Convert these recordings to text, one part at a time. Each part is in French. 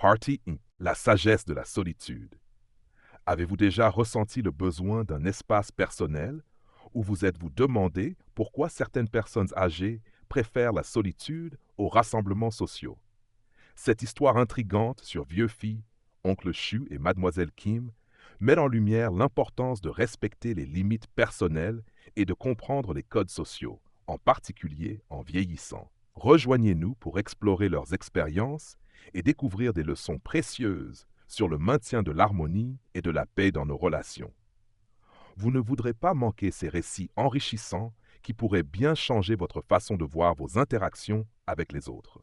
Party Inc., la sagesse de la solitude. Avez-vous déjà ressenti le besoin d'un espace personnel ou vous êtes-vous demandé pourquoi certaines personnes âgées préfèrent la solitude aux rassemblements sociaux? Cette histoire intrigante sur Vieux Phi, Oncle Chu et Mademoiselle Kim met en lumière l'importance de respecter les limites personnelles et de comprendre les codes sociaux, en particulier en vieillissant. Rejoignez-nous pour explorer leurs expériences et découvrir des leçons précieuses sur le maintien de l'harmonie et de la paix dans nos relations. Vous ne voudrez pas manquer ces récits enrichissants qui pourraient bien changer votre façon de voir vos interactions avec les autres.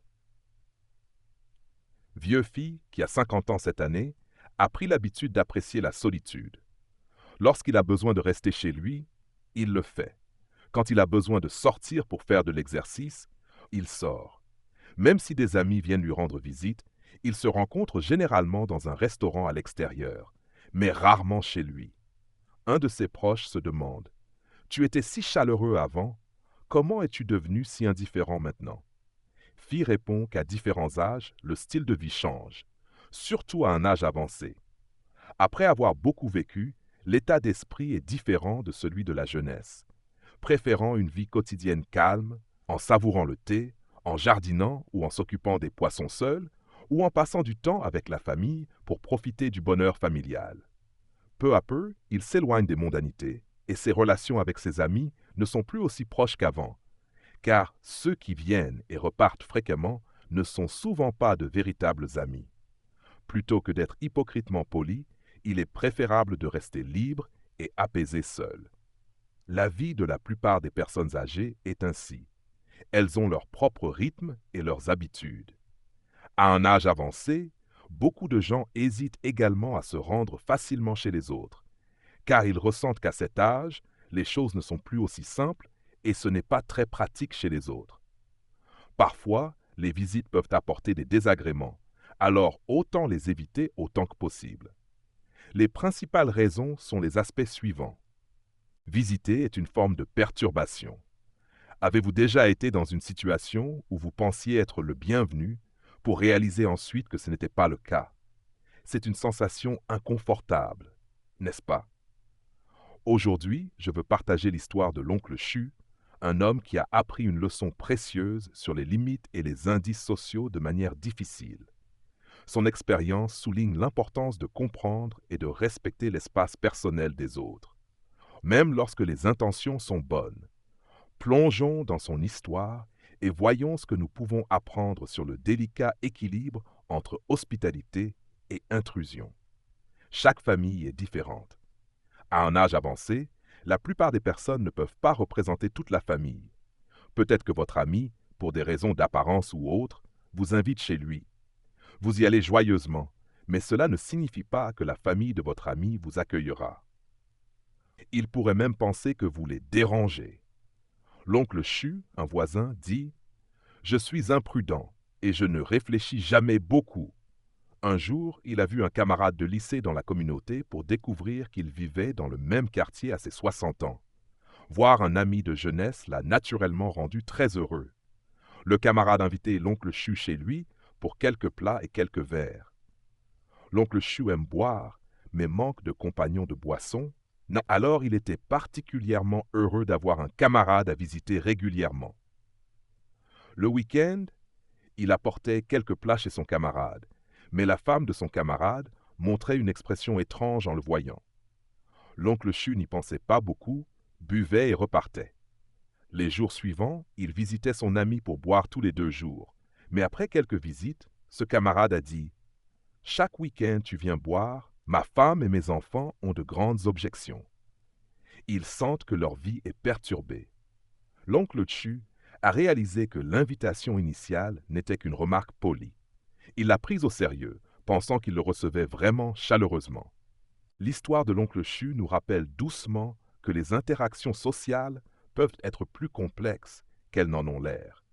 Vieux Phi, qui a 50 ans cette année, a pris l'habitude d'apprécier la solitude. Lorsqu'il a besoin de rester chez lui, il le fait. Quand il a besoin de sortir pour faire de l'exercice, il sort. Même si des amis viennent lui rendre visite, il se rencontre généralement dans un restaurant à l'extérieur, mais rarement chez lui. Un de ses proches se demande: Tu étais si chaleureux avant, comment es-tu devenu si indifférent maintenant? Phi répond qu'à différents âges, le style de vie change, surtout à un âge avancé. Après avoir beaucoup vécu, l'état d'esprit est différent de celui de la jeunesse, préférant une vie quotidienne calme, en savourant le thé, en jardinant ou en s'occupant des poissons seuls, ou en passant du temps avec la famille pour profiter du bonheur familial. Peu à peu, il s'éloigne des mondanités, et ses relations avec ses amis ne sont plus aussi proches qu'avant, car ceux qui viennent et repartent fréquemment ne sont souvent pas de véritables amis. Plutôt que d'être hypocritement poli, il est préférable de rester libre et apaisé seul. La vie de la plupart des personnes âgées est ainsi. Elles ont leur propre rythme et leurs habitudes. À un âge avancé, beaucoup de gens hésitent également à se rendre facilement chez les autres, car ils ressentent qu'à cet âge, les choses ne sont plus aussi simples et ce n'est pas très pratique chez les autres. Parfois, les visites peuvent apporter des désagréments, alors autant les éviter autant que possible. Les principales raisons sont les aspects suivants. Visiter est une forme de perturbation. Avez-vous déjà été dans une situation où vous pensiez être le bienvenu pour réaliser ensuite que ce n'était pas le cas? C'est une sensation inconfortable, n'est-ce pas? Aujourd'hui, je veux partager l'histoire de l'oncle Chu, un homme qui a appris une leçon précieuse sur les limites et les indices sociaux de manière difficile. Son expérience souligne l'importance de comprendre et de respecter l'espace personnel des autres, même lorsque les intentions sont bonnes. Plongeons dans son histoire et voyons ce que nous pouvons apprendre sur le délicat équilibre entre hospitalité et intrusion. Chaque famille est différente. À un âge avancé, la plupart des personnes ne peuvent pas représenter toute la famille. Peut-être que votre ami, pour des raisons d'apparence ou autres, vous invite chez lui. Vous y allez joyeusement, mais cela ne signifie pas que la famille de votre ami vous accueillera. Il pourrait même penser que vous les dérangez. L'oncle Chu, un voisin, dit: Je suis imprudent et je ne réfléchis jamais beaucoup. Un jour, il a vu un camarade de lycée dans la communauté pour découvrir qu'il vivait dans le même quartier à ses 60 ans. Voir un ami de jeunesse l'a naturellement rendu très heureux. Le camarade invitait l'oncle Chu chez lui pour quelques plats et quelques verres. L'oncle Chu aime boire, mais manque de compagnons de boisson. Alors il était particulièrement heureux d'avoir un camarade à visiter régulièrement. Le week-end, il apportait quelques plats chez son camarade, mais la femme de son camarade montrait une expression étrange en le voyant. L'oncle Chu n'y pensait pas beaucoup, buvait et repartait. Les jours suivants, il visitait son ami pour boire tous les 2 jours, mais après quelques visites, ce camarade a dit: « Chaque week-end tu viens boire, ma femme et mes enfants ont de grandes objections. Ils sentent que leur vie est perturbée. » L'oncle Chu a réalisé que l'invitation initiale n'était qu'une remarque polie. Il l'a prise au sérieux, pensant qu'il le recevait vraiment chaleureusement. L'histoire de l'oncle Chu nous rappelle doucement que les interactions sociales peuvent être plus complexes qu'elles n'en ont l'air.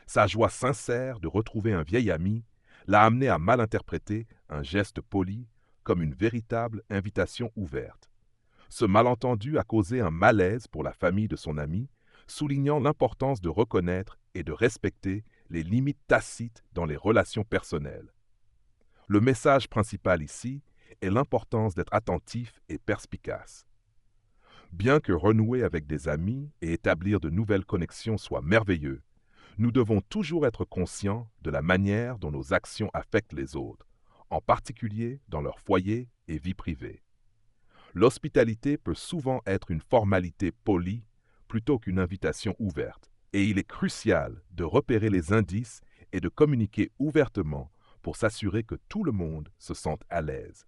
Sa joie sincère de retrouver un vieil ami l'a amené à mal interpréter un geste poli comme une véritable invitation ouverte. Ce malentendu a causé un malaise pour la famille de son ami, soulignant l'importance de reconnaître et de respecter les limites tacites dans les relations personnelles. Le message principal ici est l'importance d'être attentif et perspicace. Bien que renouer avec des amis et établir de nouvelles connexions soit merveilleux, nous devons toujours être conscients de la manière dont nos actions affectent les autres, en particulier dans leur foyer et vie privée. L'hospitalité peut souvent être une formalité polie plutôt qu'une invitation ouverte, et il est crucial de repérer les indices et de communiquer ouvertement pour s'assurer que tout le monde se sente à l'aise.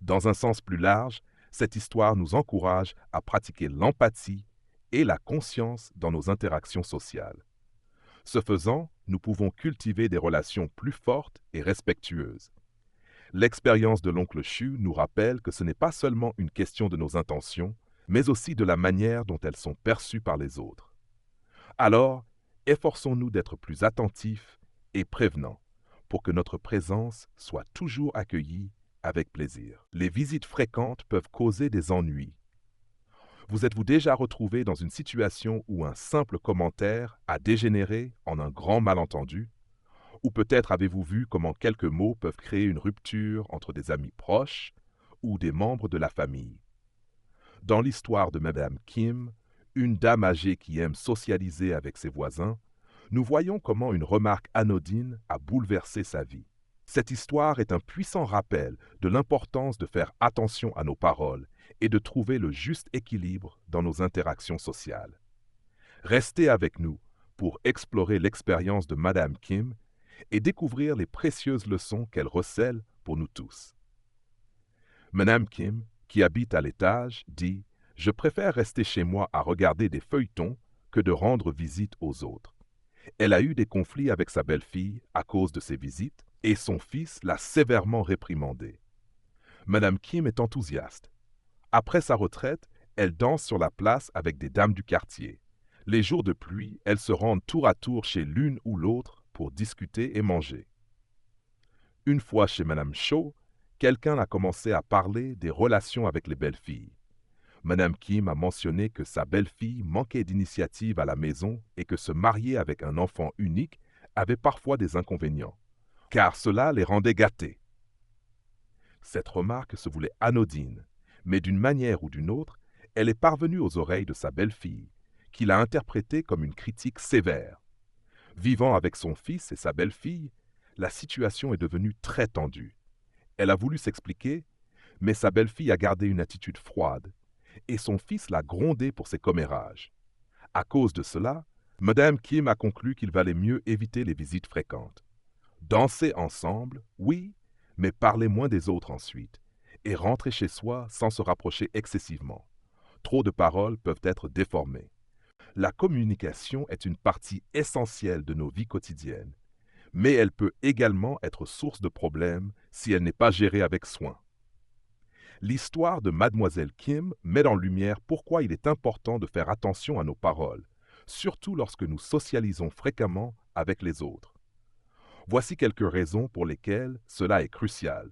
Dans un sens plus large, cette histoire nous encourage à pratiquer l'empathie et la conscience dans nos interactions sociales. Ce faisant, nous pouvons cultiver des relations plus fortes et respectueuses. L'expérience de l'oncle Chu nous rappelle que ce n'est pas seulement une question de nos intentions, mais aussi de la manière dont elles sont perçues par les autres. Alors, efforçons-nous d'être plus attentifs et prévenants pour que notre présence soit toujours accueillie avec plaisir. Les visites fréquentes peuvent causer des ennuis. Vous êtes-vous déjà retrouvé dans une situation où un simple commentaire a dégénéré en un grand malentendu? Ou peut-être avez-vous vu comment quelques mots peuvent créer une rupture entre des amis proches ou des membres de la famille? Dans l'histoire de Madame Kim, une dame âgée qui aime socialiser avec ses voisins, nous voyons comment une remarque anodine a bouleversé sa vie. Cette histoire est un puissant rappel de l'importance de faire attention à nos paroles et de trouver le juste équilibre dans nos interactions sociales. Restez avec nous pour explorer l'expérience de Madame Kim et découvrir les précieuses leçons qu'elle recèle pour nous tous. Madame Kim, qui habite à l'étage, dit « Je préfère rester chez moi à regarder des feuilletons que de rendre visite aux autres. » Elle a eu des conflits avec sa belle-fille à cause de ses visites et son fils l'a sévèrement réprimandée. Madame Kim est enthousiaste. Après sa retraite, elle danse sur la place avec des dames du quartier. Les jours de pluie, elles se rendent tour à tour chez l'une ou l'autre pour discuter et manger. Une fois chez Madame Cho, quelqu'un a commencé à parler des relations avec les belles-filles. Madame Kim a mentionné que sa belle-fille manquait d'initiative à la maison et que se marier avec un enfant unique avait parfois des inconvénients, car cela les rendait gâtés. Cette remarque se voulait anodine, mais d'une manière ou d'une autre, elle est parvenue aux oreilles de sa belle-fille, qui l'a interprétée comme une critique sévère. Vivant avec son fils et sa belle-fille, la situation est devenue très tendue. Elle a voulu s'expliquer, mais sa belle-fille a gardé une attitude froide, et son fils l'a grondé pour ses commérages. À cause de cela, Madame Kim a conclu qu'il valait mieux éviter les visites fréquentes. Danser ensemble, oui, mais parler moins des autres ensuite, et rentrer chez soi sans se rapprocher excessivement. Trop de paroles peuvent être déformées. La communication est une partie essentielle de nos vies quotidiennes, mais elle peut également être source de problèmes si elle n'est pas gérée avec soin. L'histoire de Mademoiselle Kim met en lumière pourquoi il est important de faire attention à nos paroles, surtout lorsque nous socialisons fréquemment avec les autres. Voici quelques raisons pour lesquelles cela est crucial.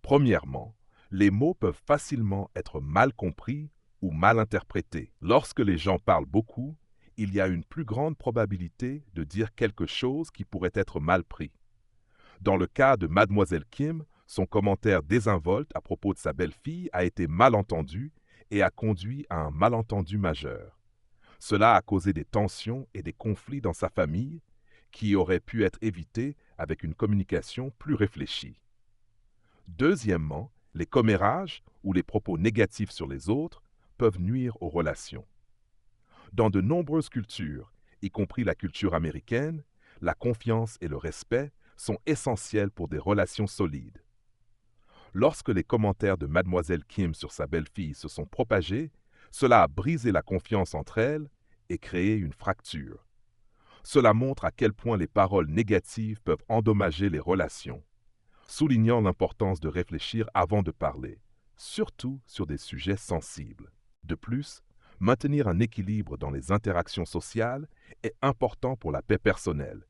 Premièrement, les mots peuvent facilement être mal compris ou mal interprétés. Lorsque les gens parlent beaucoup, il y a une plus grande probabilité de dire quelque chose qui pourrait être mal pris. Dans le cas de Mademoiselle Kim, son commentaire désinvolte à propos de sa belle-fille a été mal entendu et a conduit à un malentendu majeur. Cela a causé des tensions et des conflits dans sa famille qui auraient pu être évités avec une communication plus réfléchie. Deuxièmement, les commérages ou les propos négatifs sur les autres peuvent nuire aux relations. Dans de nombreuses cultures, y compris la culture américaine, la confiance et le respect sont essentiels pour des relations solides. Lorsque les commentaires de Mademoiselle Kim sur sa belle-fille se sont propagés, cela a brisé la confiance entre elles et créé une fracture. Cela montre à quel point les paroles négatives peuvent endommager les relations, soulignant l'importance de réfléchir avant de parler, surtout sur des sujets sensibles. De plus, maintenir un équilibre dans les interactions sociales est important pour la paix personnelle.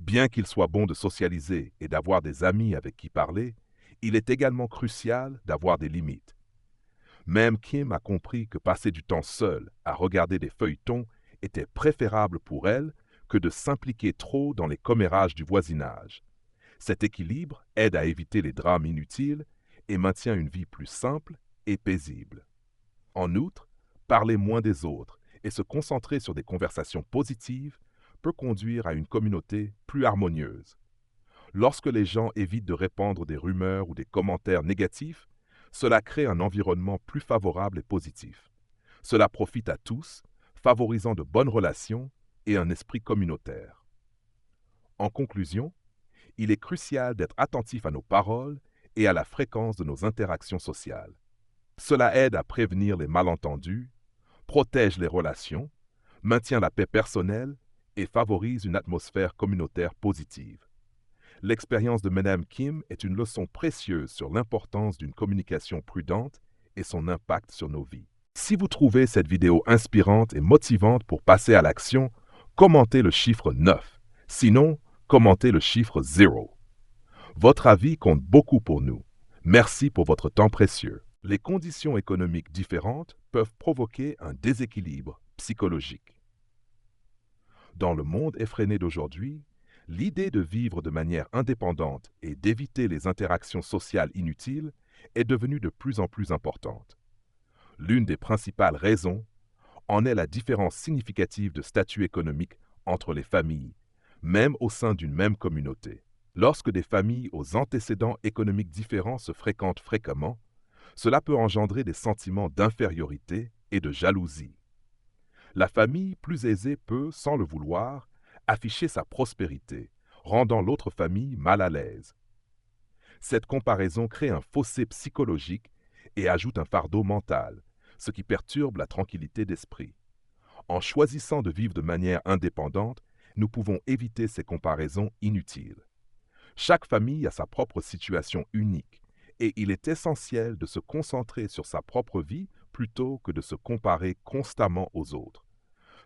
Bien qu'il soit bon de socialiser et d'avoir des amis avec qui parler, il est également crucial d'avoir des limites. Même Kim a compris que passer du temps seul à regarder des feuilletons était préférable pour elle que de s'impliquer trop dans les commérages du voisinage. Cet équilibre aide à éviter les drames inutiles et maintient une vie plus simple et paisible. En outre, parler moins des autres et se concentrer sur des conversations positives peut conduire à une communauté plus harmonieuse. Lorsque les gens évitent de répandre des rumeurs ou des commentaires négatifs, cela crée un environnement plus favorable et positif. Cela profite à tous, favorisant de bonnes relations et un esprit communautaire. En conclusion, il est crucial d'être attentif à nos paroles et à la fréquence de nos interactions sociales. Cela aide à prévenir les malentendus, protège les relations, maintient la paix personnelle et favorise une atmosphère communautaire positive. L'expérience de Mme Kim est une leçon précieuse sur l'importance d'une communication prudente et son impact sur nos vies. Si vous trouvez cette vidéo inspirante et motivante pour passer à l'action, commentez le chiffre 9. Sinon, commentez le chiffre 0. Votre avis compte beaucoup pour nous. Merci pour votre temps précieux. Les conditions économiques différentes peuvent provoquer un déséquilibre psychologique. Dans le monde effréné d'aujourd'hui, l'idée de vivre de manière indépendante et d'éviter les interactions sociales inutiles est devenue de plus en plus importante. L'une des principales raisons en est la différence significative de statut économique entre les familles, même au sein d'une même communauté. Lorsque des familles aux antécédents économiques différents se fréquentent fréquemment, cela peut engendrer des sentiments d'infériorité et de jalousie. La famille plus aisée peut, sans le vouloir, afficher sa prospérité, rendant l'autre famille mal à l'aise. Cette comparaison crée un fossé psychologique et ajoute un fardeau mental, ce qui perturbe la tranquillité d'esprit. En choisissant de vivre de manière indépendante, nous pouvons éviter ces comparaisons inutiles. Chaque famille a sa propre situation unique et il est essentiel de se concentrer sur sa propre vie plutôt que de se comparer constamment aux autres.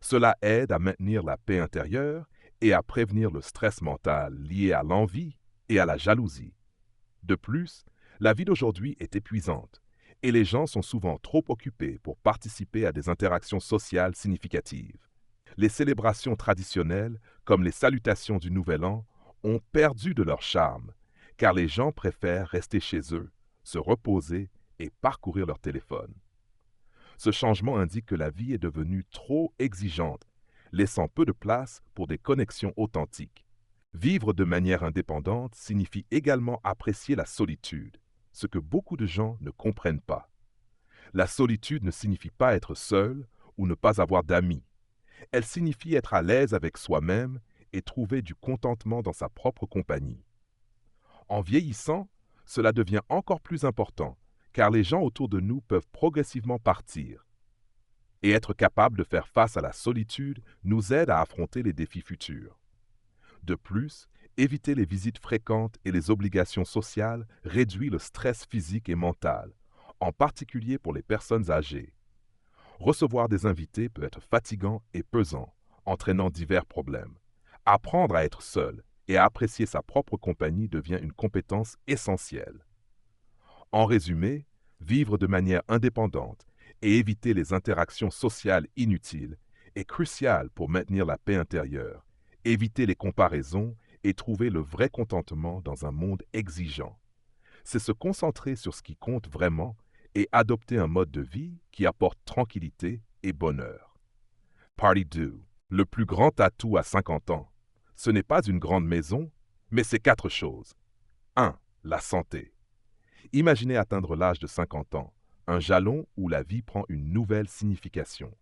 Cela aide à maintenir la paix intérieure et à prévenir le stress mental lié à l'envie et à la jalousie. De plus, la vie d'aujourd'hui est épuisante et les gens sont souvent trop occupés pour participer à des interactions sociales significatives. Les célébrations traditionnelles, comme les salutations du Nouvel An, ont perdu de leur charme, car les gens préfèrent rester chez eux, se reposer et parcourir leur téléphone. Ce changement indique que la vie est devenue trop exigeante, laissant peu de place pour des connexions authentiques. Vivre de manière indépendante signifie également apprécier la solitude, ce que beaucoup de gens ne comprennent pas. La solitude ne signifie pas être seul ou ne pas avoir d'amis. Elle signifie être à l'aise avec soi-même et trouver du contentement dans sa propre compagnie. En vieillissant, cela devient encore plus important, car les gens autour de nous peuvent progressivement partir. Et être capable de faire face à la solitude nous aide à affronter les défis futurs. De plus, éviter les visites fréquentes et les obligations sociales réduit le stress physique et mental, en particulier pour les personnes âgées. Recevoir des invités peut être fatigant et pesant, entraînant divers problèmes. Apprendre à être seul et à apprécier sa propre compagnie devient une compétence essentielle. En résumé, vivre de manière indépendante et éviter les interactions sociales inutiles est crucial pour maintenir la paix intérieure, éviter les comparaisons et trouver le vrai contentement dans un monde exigeant. C'est se concentrer sur ce qui compte vraiment et adopter un mode de vie qui apporte tranquillité et bonheur. Party 2. Le plus grand atout à 50 ans. Ce n'est pas une grande maison, mais c'est 4 choses. 1. La santé. Imaginez atteindre l'âge de 50 ans, un jalon où la vie prend une nouvelle signification.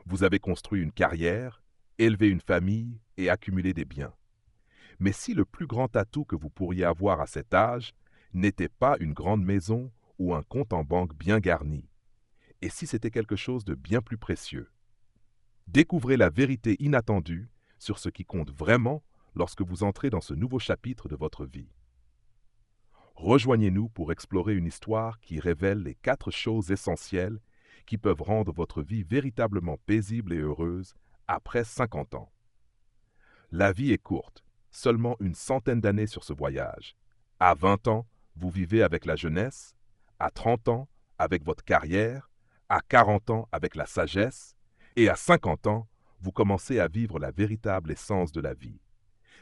Vous avez construit une carrière, élevé une famille et accumulé des biens. Mais si le plus grand atout que vous pourriez avoir à cet âge n'était pas une grande maison ou un compte en banque bien garni, et si c'était quelque chose de bien plus précieux? Découvrez la vérité inattendue sur ce qui compte vraiment lorsque vous entrez dans ce nouveau chapitre de votre vie. Rejoignez-nous pour explorer une histoire qui révèle les 4 choses essentielles qui peuvent rendre votre vie véritablement paisible et heureuse après 50 ans. La vie est courte, seulement une centaine d'années sur ce voyage. À 20 ans, vous vivez avec la jeunesse, à 30 ans, avec votre carrière, à 40 ans, avec la sagesse, et à 50 ans, vous commencez à vivre la véritable essence de la vie.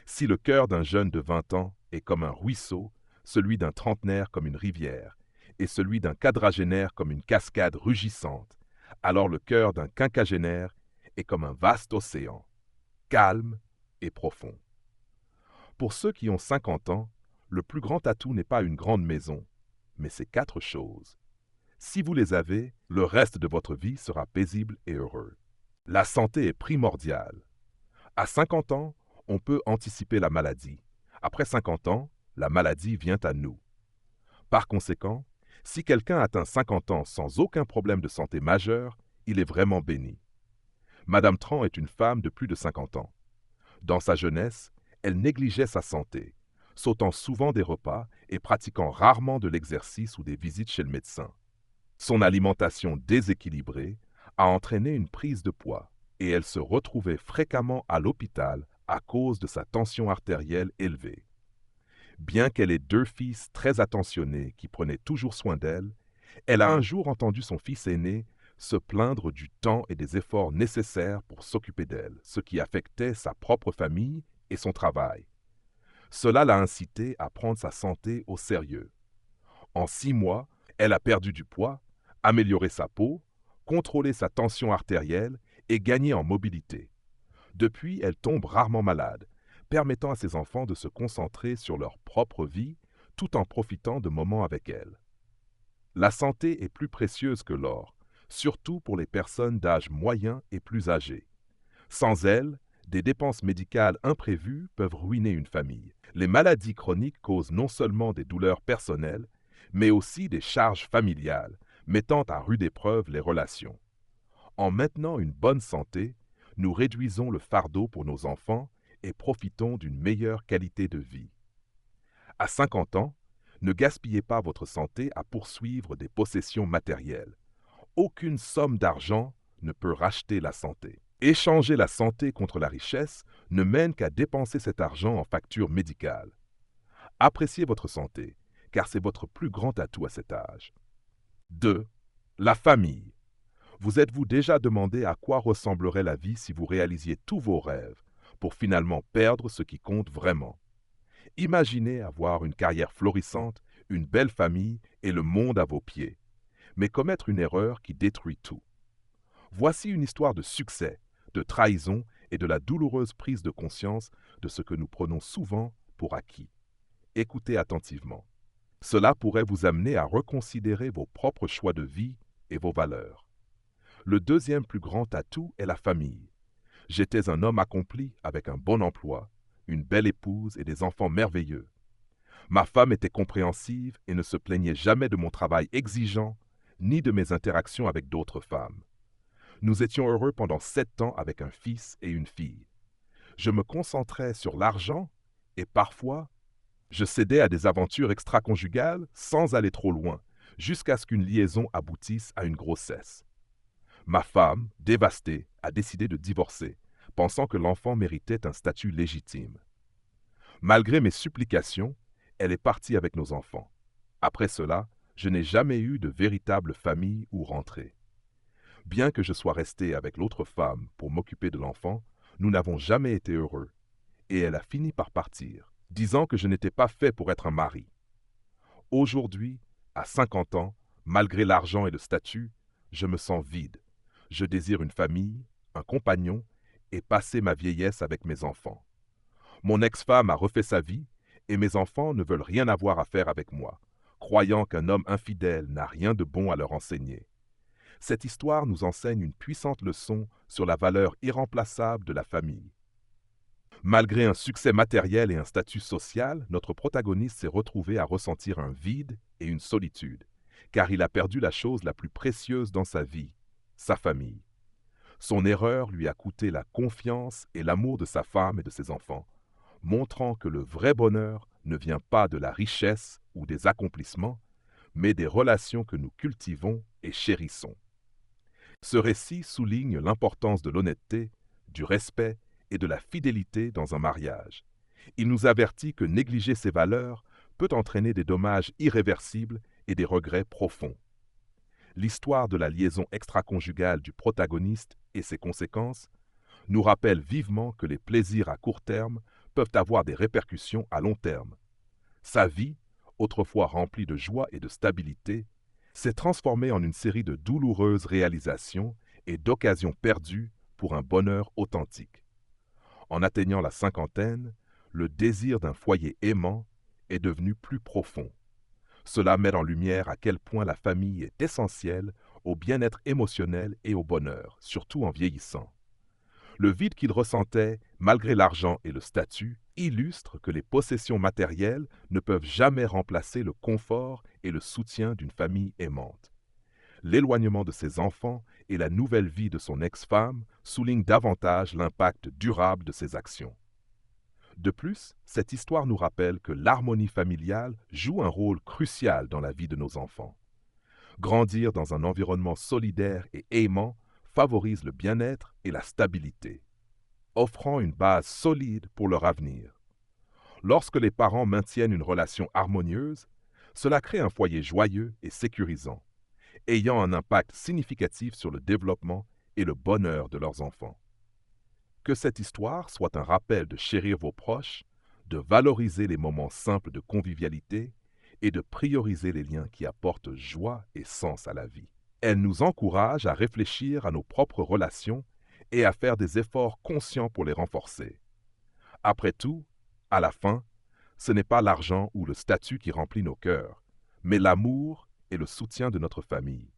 Si le cœur d'un jeune de 20 ans est comme un ruisseau, celui d'un trentenaire comme une rivière, et celui d'un quadragénaire comme une cascade rugissante, alors le cœur d'un quinquagénaire est comme un vaste océan, calme et profond. Pour ceux qui ont 50 ans, le plus grand atout n'est pas une grande maison, mais ces 4 choses. Si vous les avez, le reste de votre vie sera paisible et heureux. La santé est primordiale. À 50 ans, on peut anticiper la maladie. Après 50 ans, la maladie vient à nous. Par conséquent, si quelqu'un atteint 50 ans sans aucun problème de santé majeur, il est vraiment béni. Madame Tran est une femme de plus de 50 ans. Dans sa jeunesse, elle négligeait sa santé, sautant souvent des repas et pratiquant rarement de l'exercice ou des visites chez le médecin. Son alimentation déséquilibrée a entraîné une prise de poids et elle se retrouvait fréquemment à l'hôpital à cause de sa tension artérielle élevée. Bien qu'elle ait 2 fils très attentionnés qui prenaient toujours soin d'elle, elle a un jour entendu son fils aîné se plaindre du temps et des efforts nécessaires pour s'occuper d'elle, ce qui affectait sa propre famille et son travail. Cela l'a incité à prendre sa santé au sérieux. En 6 mois, elle a perdu du poids, amélioré sa peau, contrôlé sa tension artérielle et gagné en mobilité. Depuis, elle tombe rarement malade, permettant à ses enfants de se concentrer sur leur propre vie tout en profitant de moments avec elle. La santé est plus précieuse que l'or, surtout pour les personnes d'âge moyen et plus âgées. Sans elle, des dépenses médicales imprévues peuvent ruiner une famille. Les maladies chroniques causent non seulement des douleurs personnelles, mais aussi des charges familiales, mettant à rude épreuve les relations. En maintenant une bonne santé, nous réduisons le fardeau pour nos enfants et profitons d'une meilleure qualité de vie. À 50 ans, ne gaspillez pas votre santé à poursuivre des possessions matérielles. Aucune somme d'argent ne peut racheter la santé. Échanger la santé contre la richesse ne mène qu'à dépenser cet argent en factures médicales. Appréciez votre santé, car c'est votre plus grand atout à cet âge. 2. La famille. Vous êtes-vous déjà demandé à quoi ressemblerait la vie si vous réalisiez tous vos rêves, pour finalement perdre ce qui compte vraiment? Imaginez avoir une carrière florissante, une belle famille et le monde à vos pieds, mais commettre une erreur qui détruit tout. Voici une histoire de succès, de trahison et de la douloureuse prise de conscience de ce que nous prenons souvent pour acquis. Écoutez attentivement. Cela pourrait vous amener à reconsidérer vos propres choix de vie et vos valeurs. Le deuxième plus grand atout est la famille. J'étais un homme accompli avec un bon emploi, une belle épouse et des enfants merveilleux. Ma femme était compréhensive et ne se plaignait jamais de mon travail exigeant, ni de mes interactions avec d'autres femmes. Nous étions heureux pendant 7 ans avec un fils et une fille. Je me concentrais sur l'argent et parfois, je cédais à des aventures extra-conjugales sans aller trop loin, jusqu'à ce qu'une liaison aboutisse à une grossesse. Ma femme, dévastée, a décidé de divorcer, pensant que l'enfant méritait un statut légitime. Malgré mes supplications, elle est partie avec nos enfants. Après cela, je n'ai jamais eu de véritable famille ou rentrée. Bien que je sois resté avec l'autre femme pour m'occuper de l'enfant, nous n'avons jamais été heureux, et elle a fini par partir, disant que je n'étais pas fait pour être un mari. Aujourd'hui, à 50 ans, malgré l'argent et le statut, je me sens vide. Je désire une famille, un compagnon, et passer ma vieillesse avec mes enfants. Mon ex-femme a refait sa vie, et mes enfants ne veulent rien avoir à faire avec moi, croyant qu'un homme infidèle n'a rien de bon à leur enseigner. Cette histoire nous enseigne une puissante leçon sur la valeur irremplaçable de la famille. Malgré un succès matériel et un statut social, notre protagoniste s'est retrouvé à ressentir un vide et une solitude, car il a perdu la chose la plus précieuse dans sa vie, sa famille. Son erreur lui a coûté la confiance et l'amour de sa femme et de ses enfants, montrant que le vrai bonheur ne vient pas de la richesse ou des accomplissements, mais des relations que nous cultivons et chérissons. Ce récit souligne l'importance de l'honnêteté, du respect et de la fidélité dans un mariage. Il nous avertit que négliger ces valeurs peut entraîner des dommages irréversibles et des regrets profonds. L'histoire de la liaison extra-conjugale du protagoniste et ses conséquences nous rappelle vivement que les plaisirs à court terme peuvent avoir des répercussions à long terme. Sa vie, autrefois remplie de joie et de stabilité, s'est transformée en une série de douloureuses réalisations et d'occasions perdues pour un bonheur authentique. En atteignant la cinquantaine, le désir d'un foyer aimant est devenu plus profond. Cela met en lumière à quel point la famille est essentielle au bien-être émotionnel et au bonheur, surtout en vieillissant. Le vide qu'il ressentait, malgré l'argent et le statut, illustre que les possessions matérielles ne peuvent jamais remplacer le confort et le soutien d'une famille aimante. L'éloignement de ses enfants et la nouvelle vie de son ex-femme soulignent davantage l'impact durable de ses actions. De plus, cette histoire nous rappelle que l'harmonie familiale joue un rôle crucial dans la vie de nos enfants. Grandir dans un environnement solidaire et aimant favorise le bien-être et la stabilité, offrant une base solide pour leur avenir. Lorsque les parents maintiennent une relation harmonieuse, cela crée un foyer joyeux et sécurisant, ayant un impact significatif sur le développement et le bonheur de leurs enfants. Que cette histoire soit un rappel de chérir vos proches, de valoriser les moments simples de convivialité et de prioriser les liens qui apportent joie et sens à la vie. Elle nous encourage à réfléchir à nos propres relations et à faire des efforts conscients pour les renforcer. Après tout, à la fin, ce n'est pas l'argent ou le statut qui remplit nos cœurs, mais l'amour et le soutien de notre famille.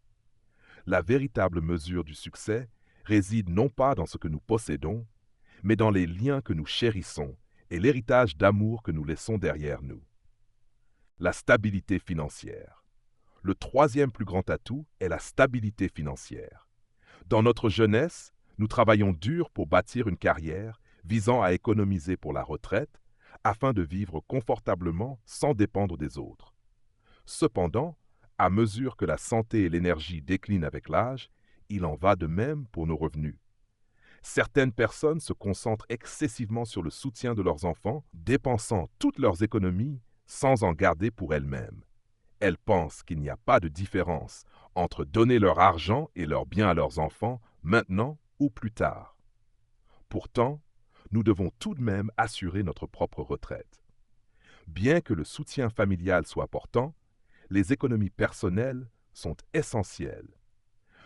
La véritable mesure du succès réside non pas dans ce que nous possédons, mais dans les liens que nous chérissons et l'héritage d'amour que nous laissons derrière nous. La stabilité financière. Le troisième plus grand atout est la stabilité financière. Dans notre jeunesse, nous travaillons dur pour bâtir une carrière visant à économiser pour la retraite afin de vivre confortablement sans dépendre des autres. Cependant, à mesure que la santé et l'énergie déclinent avec l'âge, il en va de même pour nos revenus. Certaines personnes se concentrent excessivement sur le soutien de leurs enfants, dépensant toutes leurs économies sans en garder pour elles-mêmes. Elles pensent qu'il n'y a pas de différence entre donner leur argent et leurs biens à leurs enfants maintenant ou plus tard. Pourtant, nous devons tout de même assurer notre propre retraite. Bien que le soutien familial soit important, les économies personnelles sont essentielles.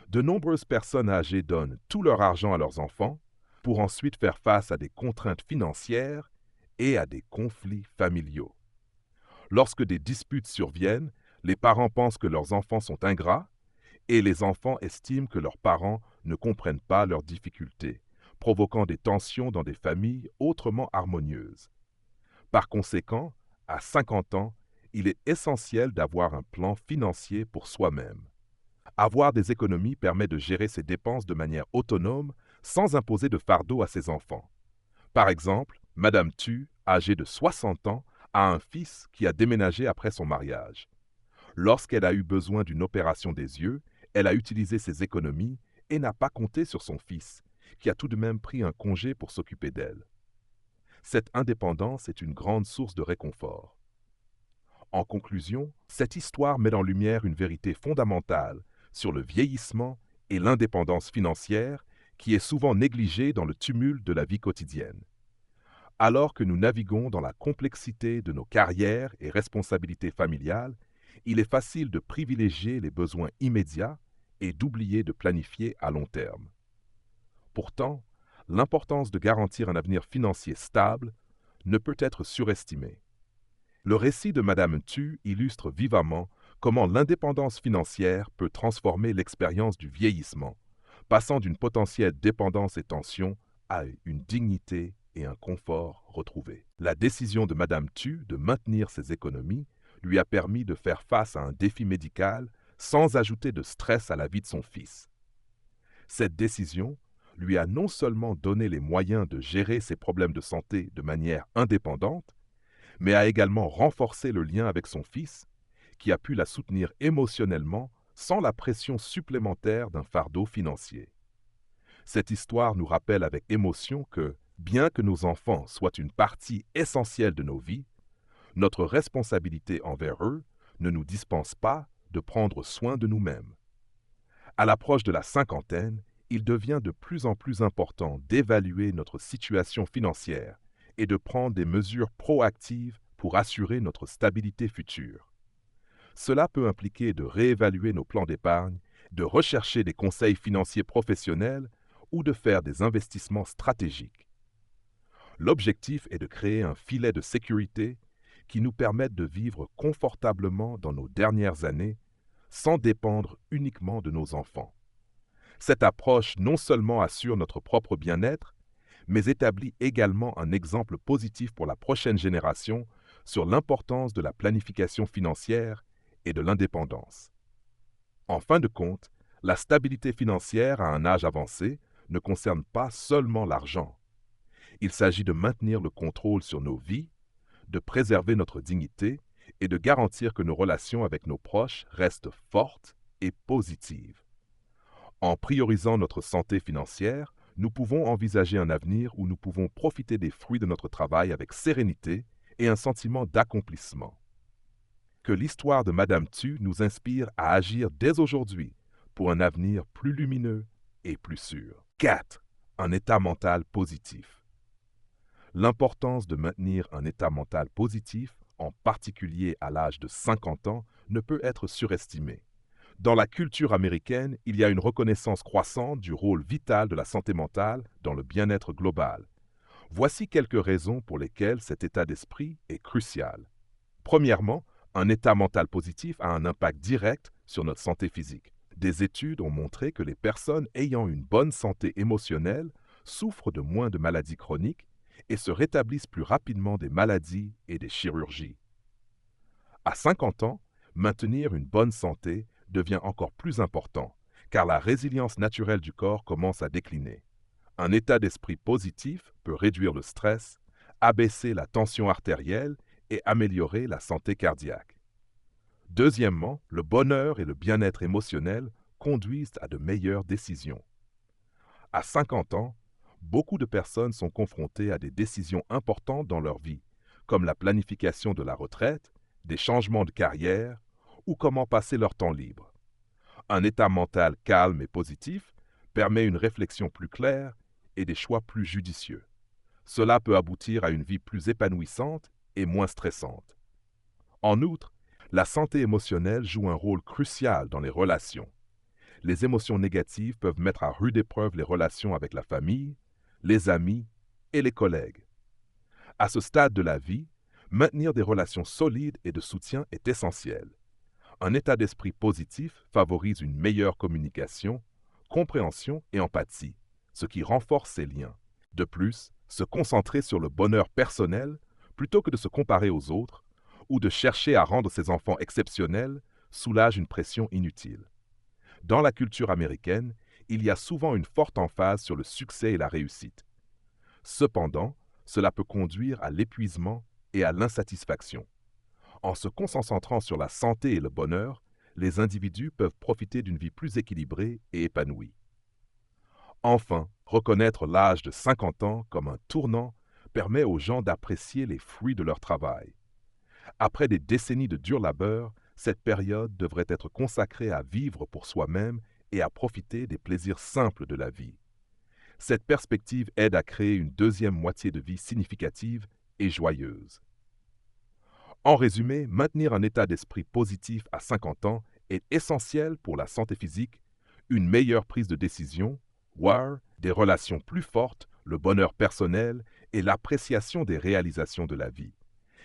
De nombreuses personnes âgées donnent tout leur argent à leurs enfants pour ensuite faire face à des contraintes financières et à des conflits familiaux. Lorsque des disputes surviennent, les parents pensent que leurs enfants sont ingrats et les enfants estiment que leurs parents ne comprennent pas leurs difficultés, provoquant des tensions dans des familles autrement harmonieuses. Par conséquent, à 50 ans, il est essentiel d'avoir un plan financier pour soi-même. Avoir des économies permet de gérer ses dépenses de manière autonome sans imposer de fardeau à ses enfants. Par exemple, Madame Tu, âgée de 60 ans, a un fils qui a déménagé après son mariage. Lorsqu'elle a eu besoin d'une opération des yeux, elle a utilisé ses économies et n'a pas compté sur son fils, qui a tout de même pris un congé pour s'occuper d'elle. Cette indépendance est une grande source de réconfort. En conclusion, cette histoire met en lumière une vérité fondamentale sur le vieillissement et l'indépendance financière qui est souvent négligée dans le tumulte de la vie quotidienne. Alors que nous naviguons dans la complexité de nos carrières et responsabilités familiales, il est facile de privilégier les besoins immédiats et d'oublier de planifier à long terme. Pourtant, l'importance de garantir un avenir financier stable ne peut être surestimée. Le récit de Madame Tu illustre vivamment comment l'indépendance financière peut transformer l'expérience du vieillissement, passant d'une potentielle dépendance et tension à une dignité et un confort retrouvés. La décision de Madame Tu de maintenir ses économies lui a permis de faire face à un défi médical sans ajouter de stress à la vie de son fils. Cette décision lui a non seulement donné les moyens de gérer ses problèmes de santé de manière indépendante, mais a également renforcé le lien avec son fils, qui a pu la soutenir émotionnellement sans la pression supplémentaire d'un fardeau financier. Cette histoire nous rappelle avec émotion que, bien que nos enfants soient une partie essentielle de nos vies, notre responsabilité envers eux ne nous dispense pas de prendre soin de nous-mêmes. À l'approche de la cinquantaine, il devient de plus en plus important d'évaluer notre situation financière et de prendre des mesures proactives pour assurer notre stabilité future. Cela peut impliquer de réévaluer nos plans d'épargne, de rechercher des conseils financiers professionnels ou de faire des investissements stratégiques. L'objectif est de créer un filet de sécurité qui nous permette de vivre confortablement dans nos dernières années sans dépendre uniquement de nos enfants. Cette approche non seulement assure notre propre bien-être, mais établit également un exemple positif pour la prochaine génération sur l'importance de la planification financière et de l'indépendance. En fin de compte, la stabilité financière à un âge avancé ne concerne pas seulement l'argent. Il s'agit de maintenir le contrôle sur nos vies, de préserver notre dignité et de garantir que nos relations avec nos proches restent fortes et positives. En priorisant notre santé financière, nous pouvons envisager un avenir où nous pouvons profiter des fruits de notre travail avec sérénité et un sentiment d'accomplissement. Que l'histoire de Madame Tu nous inspire à agir dès aujourd'hui pour un avenir plus lumineux et plus sûr. 4. Un état mental positif. L'importance de maintenir un état mental positif, en particulier à l'âge de 50 ans, ne peut être surestimée. Dans la culture américaine, il y a une reconnaissance croissante du rôle vital de la santé mentale dans le bien-être global. Voici quelques raisons pour lesquelles cet état d'esprit est crucial. Premièrement, un état mental positif a un impact direct sur notre santé physique. Des études ont montré que les personnes ayant une bonne santé émotionnelle souffrent de moins de maladies chroniques et se rétablissent plus rapidement des maladies et des chirurgies. À 50 ans, maintenir une bonne santé devient encore plus important, car la résilience naturelle du corps commence à décliner. Un état d'esprit positif peut réduire le stress, abaisser la tension artérielle et améliorer la santé cardiaque. Deuxièmement, le bonheur et le bien-être émotionnel conduisent à de meilleures décisions. À 50 ans, beaucoup de personnes sont confrontées à des décisions importantes dans leur vie, comme la planification de la retraite, des changements de carrière ou comment passer leur temps libre. Un état mental calme et positif permet une réflexion plus claire et des choix plus judicieux. Cela peut aboutir à une vie plus épanouissante et moins stressante. En outre, la santé émotionnelle joue un rôle crucial dans les relations. Les émotions négatives peuvent mettre à rude épreuve les relations avec la famille, les amis et les collègues. À ce stade de la vie, maintenir des relations solides et de soutien est essentiel. Un état d'esprit positif favorise une meilleure communication, compréhension et empathie, ce qui renforce ces liens. De plus, se concentrer sur le bonheur personnel plutôt que de se comparer aux autres ou de chercher à rendre ses enfants exceptionnels soulage une pression inutile. Dans la culture américaine, il y a souvent une forte emphase sur le succès et la réussite. Cependant, cela peut conduire à l'épuisement et à l'insatisfaction. En se concentrant sur la santé et le bonheur, les individus peuvent profiter d'une vie plus équilibrée et épanouie. Enfin, reconnaître l'âge de 50 ans comme un tournant permet aux gens d'apprécier les fruits de leur travail. Après des décennies de dur labeur, cette période devrait être consacrée à vivre pour soi-même et à profiter des plaisirs simples de la vie. Cette perspective aide à créer une deuxième moitié de vie significative et joyeuse. En résumé, maintenir un état d'esprit positif à 50 ans est essentiel pour la santé physique, une meilleure prise de décision, voire des relations plus fortes, le bonheur personnel et l'appréciation des réalisations de la vie.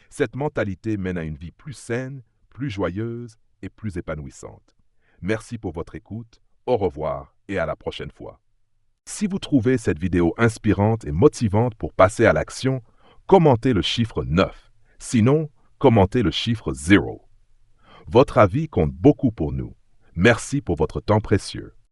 Cette mentalité mène à une vie plus saine, plus joyeuse et plus épanouissante. Merci pour votre écoute, au revoir et à la prochaine fois. Si vous trouvez cette vidéo inspirante et motivante pour passer à l'action, commentez le chiffre 9. Sinon, commentez le chiffre 0. Votre avis compte beaucoup pour nous. Merci pour votre temps précieux.